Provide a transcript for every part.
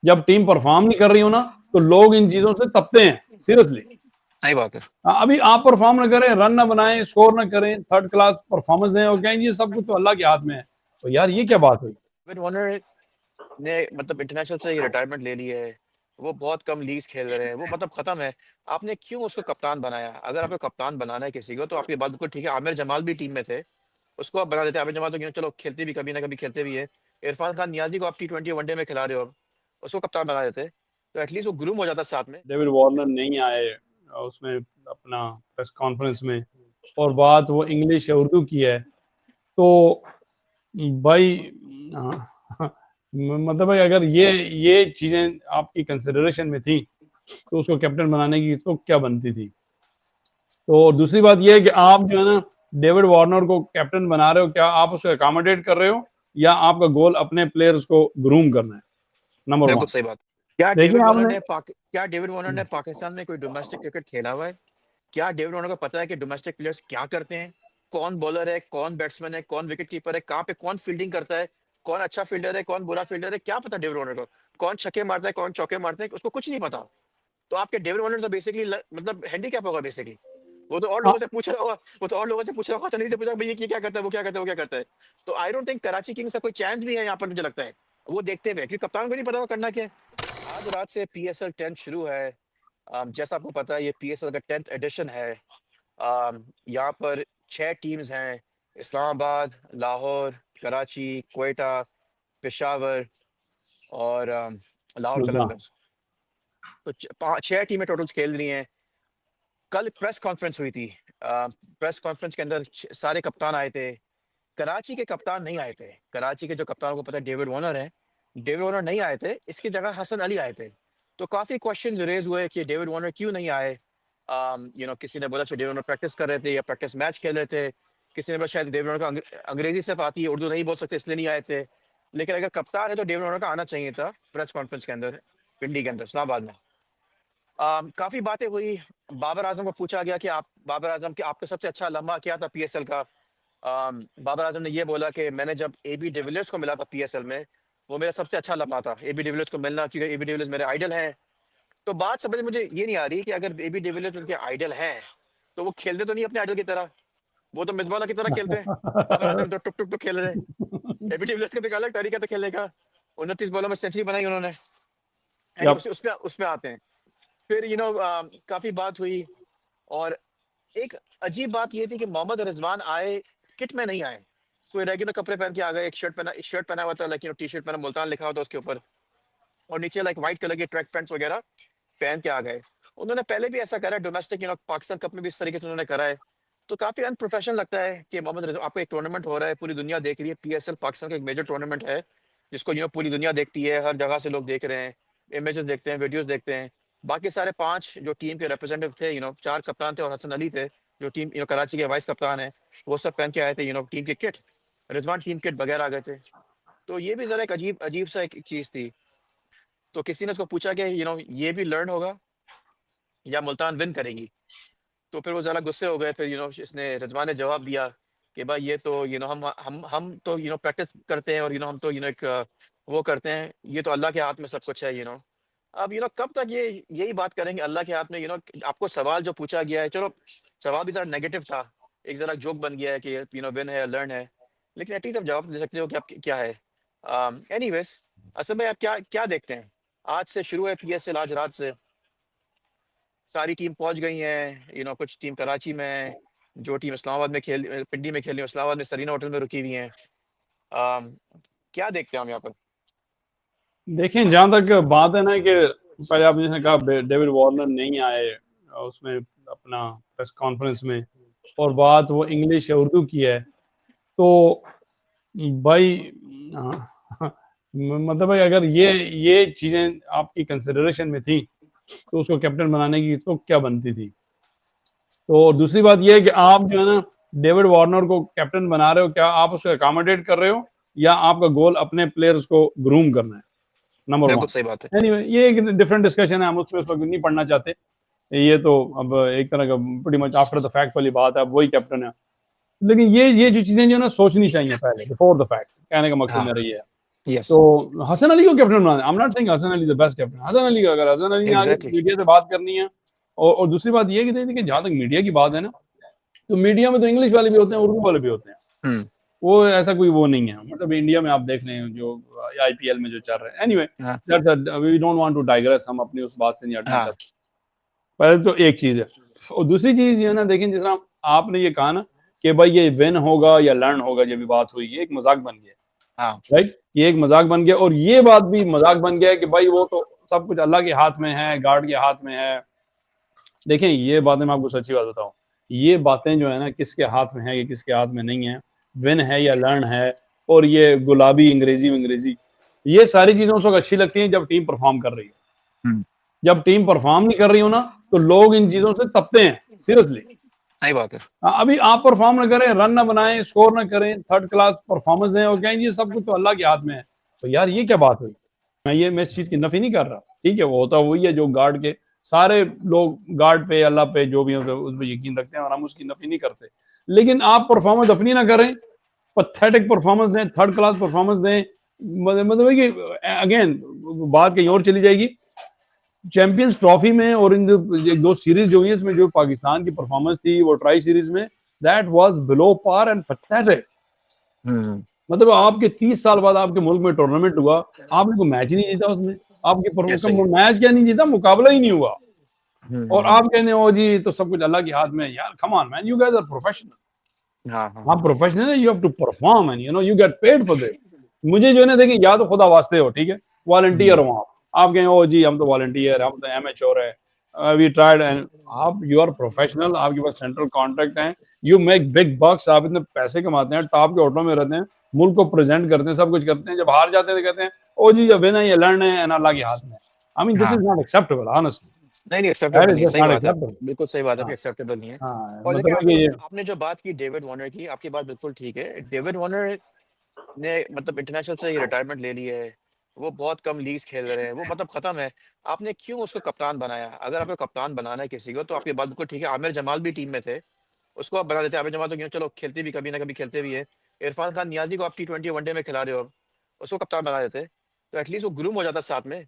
जब team perform नहीं कर रही हो ना तो लोग इन चीजों से तपते हैं, सीरियसली। सही बात है। अभी आप परफॉर्म ना करें, रन ना बनाएं, स्कोर ना करें, थर्ड क्लास परफॉर्मेंस दें और कहें ये सब कुछ तो अल्लाह के हाथ में है, तो यार ये क्या बात हुई। डेविड वार्नर ने मतलब इंटरनेशनल से रिटायरमेंट ले ली है, वो बहुत कम लीग्स खेल रहे हैं, वो मतलब खत्म है। आपने क्यों उसको कप्तान बनाया? अगर आपको कप्तान बनाना है किसी को तो आपकी बात बिल्कुल ठीक है। आमिर जमाल भी टीम में थे, उसको आप बना देते। आमिर जमाल तो चलो खेलते भी कभी ना कभी खेलते भी है। इरफान खान नियाजी को आप T20 वनडे में खिला रहे हो, उसको कप्तान बना देते तो एटलीस्ट वो ग्रूम हो जाता साथ में। डेविड वार्नर नहीं आए उसमें अपना प्रेस कॉन्फ्रेंस में, और बात वो इंग्लिश या उर्दू की है, तो भाई मतलब भाई अगर ये चीजें आपकी कंसिडरेशन में थी तो उसको कैप्टन बनाने की तो क्या बनती थी। तो दूसरी बात ये है कि आप जो है ना डेविड वार्नर को कैप्टन बना रहे हो, क्या आप उसको अकोमोडेट कर रहे हो या आपका गोल अपने प्लेयर्स को ग्रूम करना है, नंबर बिल्कुल वन। सही बात। क्या देखिए आपने डेविड वार्नर ने पाकिस्तान में कोई डोमेस्टिक क्रिकेट खेला हुआ है? क्या डेविड वार्नर को पता है कि डोमेस्टिक प्लेयर्स क्या करते हैं? कौन बॉलर है, कौन बैट्समैन है, कौन विकेट कीपर है, कहाँ पे कौन फील्डिंग करता है, कौन अच्छा फील्डर है, कौन बुरा फील्डर है? क्या पता डेविड वार्नर को? कौन छक्के मारता है, कौन चौके मारते हैं, उसको कुछ नहीं पता। तो आपके डेविड वार्नर तो बेसिकली मतलब हैंडीकैप होगा बेसिकली। वो तो और हाँ, लोगों से पूछ रहा होगा, वो तो और लोगों से पूछ रहा होगा, चंडी से पूछा भाई ये क्या करता है, वो क्या करता है, वो क्या करता है। तो I don't think Karachi Kings का कोई चांस भी है यहाँ पर, मुझे लगता है वो देखते हुए, क्योंकि कप्तान को नहीं पता वो करना क्या है। आज रात से PSL 10 शुरू है। जैसा आपको पता है ये PSL का 10th एडिशन है। यहाँ पर 6 टीम्स हैं, इस्लामाबाद, लाहौर, कराची, क्वेटा, पेशावर और लाहौर मुल्तान। कलंदर्स। तो 6 टीमें टोटल खेल रही हैं। कल प्रेस कॉन्फ्रेंस हुई थी। प्रेस कॉन्फ्रेंस के अंदर सारे कप्तान आए थे। कराची के कप्तान नहीं आए थे। कराची के जो कप्तान को पता है डेविड वार्नर है, डेविड वार्नर नहीं आए थे, इसकी जगह हसन अली आए थे। तो काफी क्वेश्चन रेज हुए कि डेविड वार्नर क्यों नहीं आए। किसी ने बोला डेविड वार्नर प्रैक्टिस कर रहे थे या प्रैक्टिस मैच खेल रहे थे। किसी ने बोला शायद डेविड वार्नर को अंग्रेजी सिर्फ आती है, उर्दू नहीं बोल सकते इसलिए नहीं आए थे। लेकिन अगर कप्तान है तो डेविड वार्नर का आना चाहिए था प्रेस कॉन्फ्रेंस के अंदर, पिंडी के अंदर, इस्लामाबाद में। काफी बातें हुई। बाबर आजम को पूछा गया कि आप बाबर आजम के आपका सबसे अच्छा लम्हा क्या था PSL का। बाबर आजम ने ये बोला कि मैंने जब AB डिविलियर्स को मिला था PSL में, वो मेरा सबसे अच्छा लम्हा था AB डिविलियर्स को मिलना, क्योंकि AB डिविलियर्स मेरे आइडल हैं। तो बात समझ मुझे ये नहीं आ रही कि अगर AB डिविलियर्स उनके आइडल हैं तो वो खेलते तो नहीं अपने आइडल की तरह, वो तो मिसबाला की तरह खेलते हैं। बाबर आजम तो टुक टुक टुक खेल रहे हैं। AB डिविलियर्स का भी एक अलग तरीका था खेलने का। 29 बॉलों में सेंचुरी बनाई उन्होंने। या उसमें आते हैं। फिर काफी बात हुई। और एक अजीब बात ये थी कि मोहम्मद रिजवान आए, किट में नहीं आए, कोई रेगुलर कपड़े पहन के आ गए। एक शर्ट पहना हुआ था, लाइक T-शर्ट पहना, मुल्तान लिखा हुआ था उसके ऊपर, और नीचे लाइक व्हाइट कलर के ट्रैक पैंट्स वगैरह पहन के आ गए। उन्होंने पहले भी ऐसा करा है, डोमेस्टिक पाकिस्तान कप में भी इस तरीके से उन्होंने करा है। तो काफी अनप्रोफेशनल लगता है कि मोहम्मद रिजवान, आपको एक टूर्नामेंट हो रहा है, पूरी दुनिया देख रही है, PSL पाकिस्तान का एक मेजर टूर्नामेंट है जिसको पूरी दुनिया देखती है, हर जगह से लोग देख रहे हैं, इमेजेस देखते हैं, वीडियोस देखते हैं। बाकी सारे 5 जो टीम के रिप्रेजेंटेटिव थे, 4 कप्तान थे और हसन अली थे जो टीम कराची के वाइस कप्तान है, वो सब पहन के आए थे टीम के किट। रिजवान टीम किट वगैरह आ गए थे। तो ये भी जरा एक अजीब अजीब सा एक चीज थी। तो किसी ने उसको पूछा कि ये भी लर्न होगा या मुल्तान विन करेगी। तो फिर वो जरा गुस्से हो गए। फिर इसने रिजवान ने जवाब दिया कि भाई ये तो हम तो प्रैक्टिस करते हैं और हम तो एक वो करते हैं, ये तो अल्लाह के हाथ में सब कुछ है। अब कब तक ये यही बात करेंगे अल्लाह के हाथ में। आपको सवाल जो पूछा गया है, चलो सवाल भी जरा नेगेटिव था, एक जरा जोक बन गया है कि विन है या लर्न है, लेकिन एटलीस्ट आप जवाब दे सकते हो कि आप क्या है। एनीवेज, असल में आप क्या क्या देखते हैं? आज से शुरू है PSL, आज रात से सारी टीम पहुंच गई हैं। कुछ टीम कराची में है, जो टीम इस्लामाबाद में पिंडी में खेल रही है, इस्लामाबाद में सरीना होटल में रुकी हुई हैं। अम, क्या देखते हैं हम यहाँ पर? देखें, जहां तक बात है ना कि पहले आपने जैसे कहा डेविड वार्नर नहीं आए उसमें अपना प्रेस कॉन्फ्रेंस में, और बात वो इंग्लिश या उर्दू की है, तो भाई मतलब भाई अगर ये चीजें आपकी कंसिडरेशन में थी तो उसको कैप्टन बनाने की तो क्या बनती थी। तो दूसरी बात यह है कि आप जो है ना डेविड वार्नर को कैप्टन बना रहे हो, क्या आप उसको अकोमोडेट कर रहे हो या आपका गोल अपने प्लेयर्स को ग्रूम करना है, नंबर बिल्कुल वन। सही बात है। एनीवे, ये एक डिफरेंट डिस्कशन है, हम उसमें उस वक्त नहीं पढ़ना चाहते। ये तो अब एक तरह का pretty much after the fact वाली बात है, अब वही कैप्टन है। लेकिन ये जो चीजें जो ना सोचनी चाहिए पहले, बिफोर द फैक्ट, कहने का मकसद हाँ, मेरा ये है। यस तो हसन अली को कैप्टन बनाना, I am not saying Hasan Ali the best captain, Hasan Ali का, अगर हसन अली ने आगे एग्जैक्टली मीडिया से बात करनी है, और दूसरी बात ये है कि जहां तक मीडिया की बात है ना, तो मीडिया में तो इंग्लिश वाले भी होते हैं, उर्दू वाले भी होते हैं, वो ऐसा कोई वो नहीं है, मतलब इंडिया में आप देख लें जो आईपीएल में जो चल रहे हैं, anyway we don't want to digress, हम अपनी उस बात से नहीं हटना चाहते। पहले तो एक चीज है, और दूसरी चीज ये ना, देखें जिस तरह आपने ये कहा ना कि भाई ये विन होगा या लर्न होगा, जब भी बात हुई, ये एक मजाक बन गया, राइट, ये एक मजाक बन गया, और ये बात भी मजाक बन गया कि भाई वो तो सब कुछ अल्लाह के हाथ में है, गार्ड के हाथ में है। देखें ये बातें, मैं आपको सच्ची बात बताऊं, ये बातें जो है ना, किसके हाथ में है कि किसके हाथ में नहीं है, विन है या लर्न है, और ये गुलाबी अंग्रेजी, ये सारी चीजें उस वक्त अच्छी लगती हैं जब टीम परफॉर्म कर रही है। जब टीम परफॉर्म नहीं कर रही हो ना, तो लोग इन चीजों से तपते हैं, सीरियसली, सही बात है। अभी आप परफॉर्म ना करें, रन ना बनाएं, स्कोर ना करें, थर्ड क्लास परफॉर्मेंस दें, और कहें ये सब कुछ तो अल्लाह के हाथ में है, तो यार ये क्या बात हुई। मैं इस चीज की नफी नहीं कर रहा, ठीक है, वो होता वही है जो गार्ड के सारे लोग गार्ड पे, अल्लाह पे, जो भी होते उस पर यकीन रखते हैं, और हम उसकी नफी नहीं करते, लेकिन आप परफॉर्मेंस अपनी ना करें, पैथेटिक परफॉर्मेंस दें, थर्ड क्लास परफॉर्मेंस दें, मतलब है कि अगेन बात कहीं और चली जाएगी। चैंपियंस ट्रॉफी में और इन दो सीरीज जो हुई है, इसमें जो पाकिस्तान की परफॉर्मेंस थी वो ट्राई सीरीज में, that was below par and pathetic. मतलब आपके 30 साल बाद आपके मुल्क में टूर्नामेंट हुआ, आपने कोई मैच ही नहीं जीता उसमें, आपके मैच क्या नहीं जीता, मुकाबला ही नहीं हुआ, और आप कहते हो जी तो सब कुछ अल्लाह के हाथ में है। यार come on man, you guys are professional, आप प्रोफेशनल है, you have to perform and you know you get paid for this. मुझे जो है ना, देखिए, या तो खुदा वास्ते हो, ठीक है, वॉलंटियर हो आप कहें ओ जी हम तो वॉलंटियर, हम तो एमेच्योर है, वी ट्राइड, एंड आप यू आर प्रोफेशनल, आपके पास सेंट्रल कॉन्ट्रैक्ट है, यू मेक बिग बक्स, आप इतने पैसे कमाते हैं, टॉप के होटलों में रहते हैं, मुल्क को प्रेजेंट करते हैं, सब कुछ करते हैं, जब हार जाते हैं तो कहते हैं ओ जी ये विन है, ये लर्न है, एंड अल्लाह के हाथ में। I mean this is not acceptable, honestly, नहीं एक्सेप्टेबल नहीं, सही नॉट बात है, एक्सेप्टेबल। बिल्कुल सही बात है, हाँ एक्सेप्टेबल नहीं है। हाँ, और मतलब देखिए है कि आपने जो बात की डेविड वार्नर की, आपकी बात बिल्कुल ठीक है। डेविड वार्नर ने मतलब इंटरनेशनल से रिटायरमेंट ले ली है, वो बहुत कम लीग्स खेल रहे हैं, वो मतलब खत्म है। आपने क्यों उसको कप्तान बनाया? अगर आपको कप्तान बनाना है किसी को, तो आपकी बात बिल्कुल ठीक है। आमिर जमाल भी टीम में थे, उसको आप बना देते। आमिर जमाल तो क्यों, चलो खेलते भी कभी ना कभी खेलते भी है। इरफान खान नियाजी को आप T20 वनडे में खिला रहे हो, उसको कप्तान बना देते, तो एटलीस्ट वो ग्रूम हो जाता साथ में।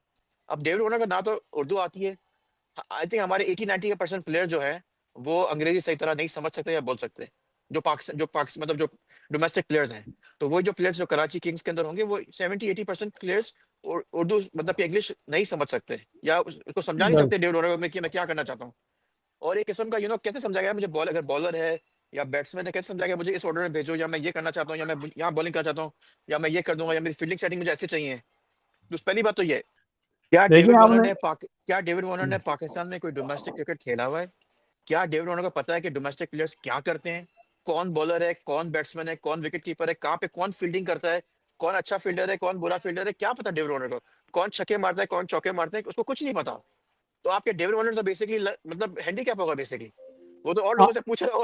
अब डेविड वार्नर का ना तो उर्दू आती है, आई थिंक हमारे 80-90% प्लेयर जो है वो अंग्रेजी सही तरह नहीं समझ सकते या बोल सकते, जो पाकिस्तान मतलब जो डोमेस्टिक प्लेयर्स हैं। तो वो जो प्लेयर्स जो कराची किंग्स के अंदर होंगे, वो 70-80% प्लेयर्स उर्दू मतलब इंग्लिश नहीं समझ सकते, या उसको समझा नहीं सकते डेविड वार्नर में कि मैं क्या करना चाहता हूँ। और एक किस्म का कैसे समझाएगा मुझे, बॉल अगर बॉलर है या बैट्समैन है, कैसे समझाएगा मुझे इस ऑर्डर में भेजो, या मैं ये करना चाहता हूँ, या मैं यहाँ बॉलिंग करना चाहता हूँ, या मैं ये कर दूंगा, या मेरी फील्डिंग सेटिंग मुझे ऐसे चाहिए। तो पहली बात तो ये, क्या देखिए आपने डेविड वार्नर ने पाकिस्तान में कोई डोमेस्टिक क्रिकेट खेला हुआ है? क्या डेविड वार्नर को पता है कि डोमेस्टिक प्लेयर्स क्या करते हैं? कौन बॉलर है, कौन बैट्समैन है, कौन विकेट कीपर है, कहाँ पे कौन फील्डिंग करता है, कौन अच्छा फील्डर है, कौन बुरा फील्डर है? क्या पता डेविड वार्नर को? कौन छक्के मारता है, कौन चौके मारते हैं, उसको कुछ नहीं पता। तो आपके डेविड वार्नर तो बेसिकली मतलब हैंडीकैप होगा बेसिकली। वो तो और लोगों से पूछ रहा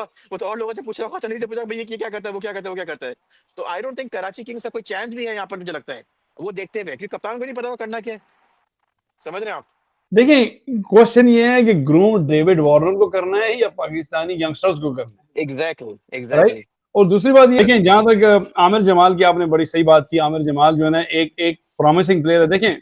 होगा, सनी से पूछा भाई ये क्या करता है, वो क्या करता है, वो क्या करता है। तो I don't think Karachi Kings का कोई चांस भी है यहाँ पर, मुझे लगता है वो देखते हुए, क्योंकि कप्तान को नहीं पता वो करना क्या है। समझ रहे हैं आप? देखिए, क्वेश्चन ये है कि ग्रूम डेविड वार्नर को करना है या पाकिस्तानी यंगस्टर्स को करना है, राइट। एग्जैक्टली। और दूसरी बात ये कि जहां तक आमिर जमाल की आपने बड़ी सही बात की, आमिर जमाल जो है ना एक एक प्रॉमिसिंग प्लेयर है। देखें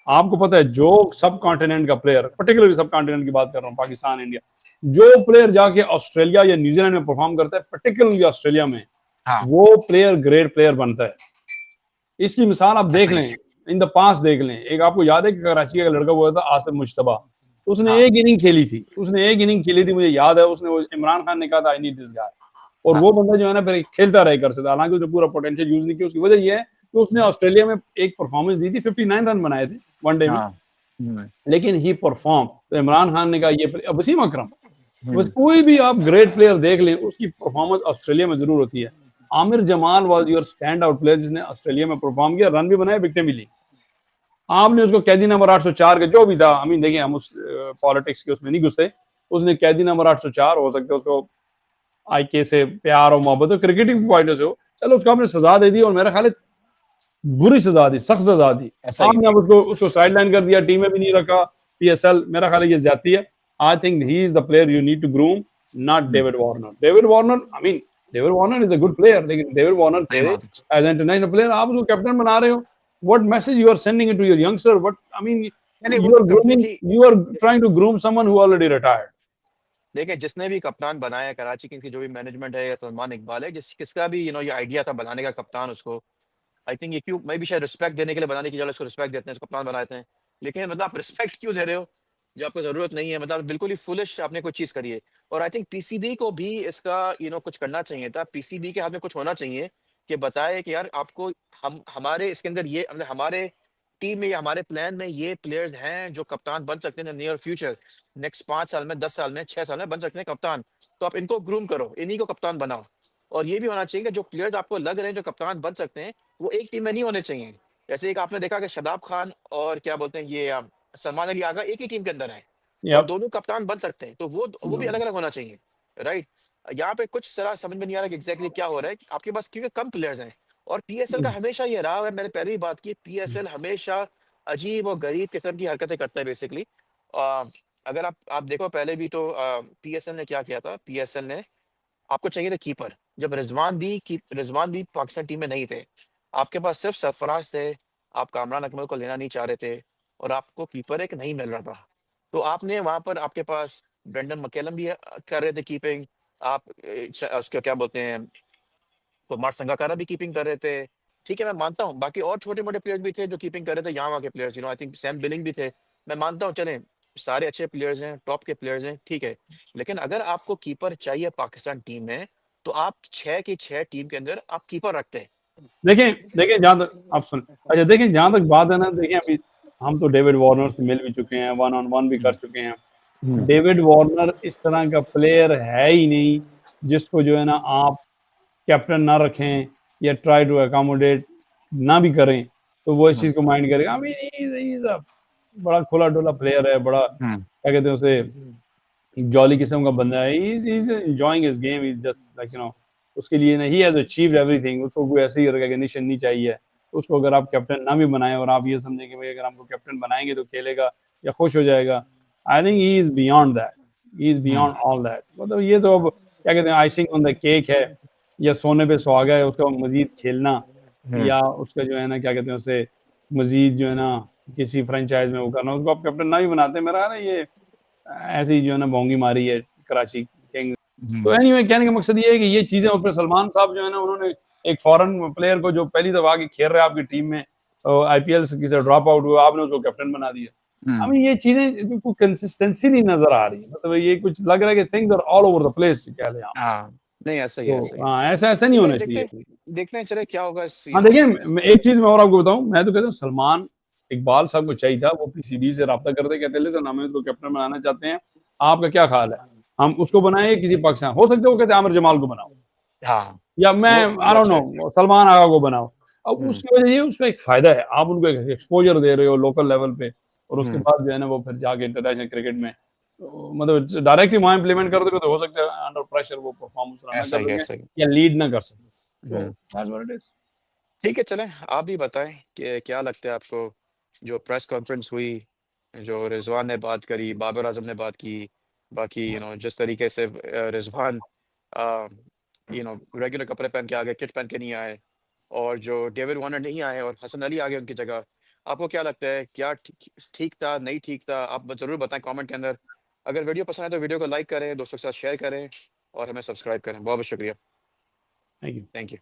आपको पता है, जो सब कॉन्टिनेंट का प्लेयर, पर्टिकुलरली सब कॉन्टिनेंट की बात कर रहा हूँ, पाकिस्तान, इंडिया, जो प्लेयर जाके ऑस्ट्रेलिया या न्यूजीलैंड में परफॉर्म करता है, पर्टिकुलरली ऑस्ट्रेलिया में, वो प्लेयर ग्रेट प्लेयर बनता है। इसकी मिसाल आप देख लें, इन द पास देख लें। एक आपको याद है कि कराची का लड़का हुआ था आसिफ मुश्तबा, उसने एक इनिंग खेली थी, मुझे याद है, उसने इमरान खान ने कहा था आई नीड दिस गाय, और वो बंदा जो है ना फिर खेलता रहे कर सकता, हालांकि उसने पूरा पोटेंशियल यूज नहीं किया। उसकी वजह यह है कि उसने ऑस्ट्रेलिया में एक परफॉर्मेंस दी थी, 59 रन बनाए थे वनडे में, लेकिन ही परफॉर्म। तो इमरान खान ने कहा ये वसीम अकरम, बस कोई भी आप ग्रेट प्लेयर देख लें, उसकी परफॉर्मेंस ऑस्ट्रेलिया में जरूर होती है। Aamir Jamal was your stand out player, जिसने ऑस्ट्रेलिया में परफॉर्म किया, रन भी बनाए, विकेटें भी ली। आपने उसको कैदी नंबर 804 का जो भी था, आई मीन देखिए हम उस पॉलिटिक्स के उसमें नहीं घुसते, उसने कैदी नंबर 804 हो सकता है उसको आईके से प्यार और मोहब्बत हो, क्रिकेटिंग पॉइंट से हो, चलो उसको आपने सजा दे दी, और मेरा ख्याल है बुरी सजा दी, सख्त सजा दी। आपने अब उसको साइड लाइन कर दिया, टीम में भी नहीं रखा, PSL, मेरा ख्याल है ये ज्यादती है। I think he is the player you need to groom, not David Warner. David Warner is a good player, लेकिन डेविड वार्नर थे एज इंटरनेशनल प्लेयर, आप उसको कैप्टन बना रहे हो, what message you are sending it to your youngster? What I mean, नहीं वो you तो are grooming, completely you are trying to groom someone who already retired. देखिए जिसने भी कप्तान बनाया है कराची किंग्स की जो भी मैनेजमेंट है या सलमान इकबाल है किसका भी ये आइडिया था बनाने का कप्तान उसको आई थिंक ये क्यों मैं भी शायद रिस्पेक्ट देने के लिए बनाने की जगह उसको रिस्पेक्ट देते हैं उसको कप्तान बनाते हैं लेकिन मतलब आप रिस्पेक्ट क्यों दे रहे हो जो आपको जरूरत नहीं है मतलब बिल्कुल ही फुलिश आपने कोई चीज करी है और आई थिंक पीसीबी को भी इसका कुछ करना चाहिए था पीसीबी के हाथ में कुछ होना चाहिए कि बताए कि यार आपको हम हमारे इसके अंदर ये मतलब हमारे टीम में या हमारे प्लान में ये प्लेयर्स हैं जो कप्तान बन सकते हैं नियर फ्यूचर नेक्स्ट 5 साल में 10 साल में 6 साल में बन सकते हैं कप्तान तो आप इनको ग्रूम करो इन्हीं को कप्तान बनाओ और ये भी होना चाहिए कि जो प्लेयर्स आपको लग रहे हैं जो कप्तान बन सकते हैं वो एक टीम में नहीं होने चाहिए जैसे एक आपने देखा कि शदाब खान और क्या बोलते हैं ये सलमान अली आगा एक ही टीम के अंदर है और Yep. दोनों कप्तान बन सकते हैं तो वो भी अलग अलग होना चाहिए राइट यहाँ पे कुछ जरा समझ में नहीं आ रहा कि एग्जैक्टली क्या हो रहा है कि आपके पास क्योंकि कम प्लेयर्स हैं और पीएसएल का हमेशा ये रहा है मैंने पहले ही बात की पीएसएल हमेशा अजीब और गरीब किस्म की हरकतें करता है बेसिकली अगर आप देखो पहले भी तो पीएसएल ने क्या किया था पीएसएल ने आपको चाहिए था कीपर जब रिजवान भी पाकिस्तान टीम में नहीं थे आपके पास सिर्फ सरफराज थे आप कामरान अकमल को लेना नहीं चाह रहे थे और आपको कीपर एक नहीं मिल रहा था तो आपने वहां पर आपके पास ब्रेंडन मकेलम भी कर रहे थे कीपिंग आप उसको क्या बोलते हैं कुमार संगाकारा भी कीपिंग कर रहे थे ठीक है मैं मानता हूँ बाकी और छोटे मोटे प्लेयर्स भी थे जो कीपिंग कर रहे थे यहाँ वहाँ के players I think Sam billing भी थे मैं मानता हूँ चलें सारे अच्छे प्लेयर्स हैं टॉप के प्लेयर्स हैं ठीक है लेकिन अगर आपको कीपर चाहिए पाकिस्तान टीम में तो आप 6 की 6 टीम के अंदर आप कीपर रखते हैं देखिए जहाँ तक आप सुन अच्छा देखिए जहाँ तक बात है ना देखिए अभी हम तो डेविड वार्नर से मिल भी चुके हैं 1-on-1 भी कर चुके हैं डेविड वार्नर इस तरह का प्लेयर है ही नहीं जिसको जो है ना आप कैप्टन ना रखें या ट्राई टू अकोमोडेट ना भी करें तो वो इस चीज को माइंड करेगा बड़ा खुला डुला प्लेयर है बड़ा क्या कहते हैं उसे जॉली किस्म का बंदा है he's enjoying his game he's just like उसके लिए ना he has achieved everything उसको कोई ऐसी रिकॉग्निशन नहीं चाहिए उसको अगर आप कैप्टन ना भी बनाएं और आप ये समझें कि भाई अगर हमको कैप्टन बनाएंगे तो खेलेगा या खुश हो जाएगा आई think he is beyond that he is beyond all that मतलब ये तो अब क्या कहते हैं आइसिंग ऑन द केक है या सोने पे सुहागा है उसका मजीद खेलना या उसका जो है ना क्या कहते हैं उसे मजीद जो है ना किसी फ्रेंचाइज में वो करना उसको आप कैप्टन ना भी बनाते मेरा ना ये ऐसी जो है ना बोंगी मारी है कराची किंग्स तो एनीवे कहने का मकसद ये है कि ये चीजें और फिर सलमान साहब जो है ना उन्होंने एक फॉरेन प्लेयर को जो पहली दफा आके खेल रहा है आपकी टीम में आईपीएल से किसी ड्रॉप आउट हुआ आपने उसको कैप्टन बना दिया हमें ये चीजें कोई कंसिस्टेंसी नहीं नजर आ रही मतलब ये कुछ लग रहा है कि things are all over the place कह लें आप नहीं ऐसा ही है तो हाँ ऐसा नहीं होना चाहिए देखते हैं चले क्या होगा हाँ देखिए एक चीज मैं और आपको बताऊं मैं तो कहता हूँ सलमान इकबाल साहब को चाहिए था वो पीसीबी से रब्ता करते कहते लिसन हमें उसको कैप्टन बनाना चाहते हैं आपका क्या ख्याल है हम उसको बनाए किसी पाकिस्तान हो सकता है वो कहते आमिर जमाल को बनाओ या मैं आई डोंट नो सलमान आगा को बनाओ अब उसकी वजह ये उसका एक फायदा है आप उनको एक एक्सपोजर दे रहे हो लोकल लेवल पे और उसके बाद जो है ना वो फिर जाके इंटरनेशनल क्रिकेट में मतलब डायरेक्टली वहां इंप्लीमेंट कर दोगे तो हो सकता है अंडर प्रेशर वो परफॉर्मेंस ना कर सके या लीड ना कर सके ठीक है चलें आप भी बताएं कि क्या लगता है आपको जो प्रेस कॉन्फ्रेंस हुई जो रिजवान ने बात करी बाबर आजम ने बात की बाकी जिस तरीके से रिजवान रेगुलर कपड़े पहन के आ गए किट पहन के नहीं आए और जो डेविड वार्नर नहीं आए और हसन अली आ गए उनकी जगह आपको क्या लगता है क्या ठीक था नहीं ठीक था आप जरूर बताएं कमेंट के अंदर अगर वीडियो पसंद आए तो वीडियो को लाइक करें दोस्तों के साथ शेयर करें और हमें सब्सक्राइब करें बहुत बहुत शुक्रिया थैंक यू थैंक यू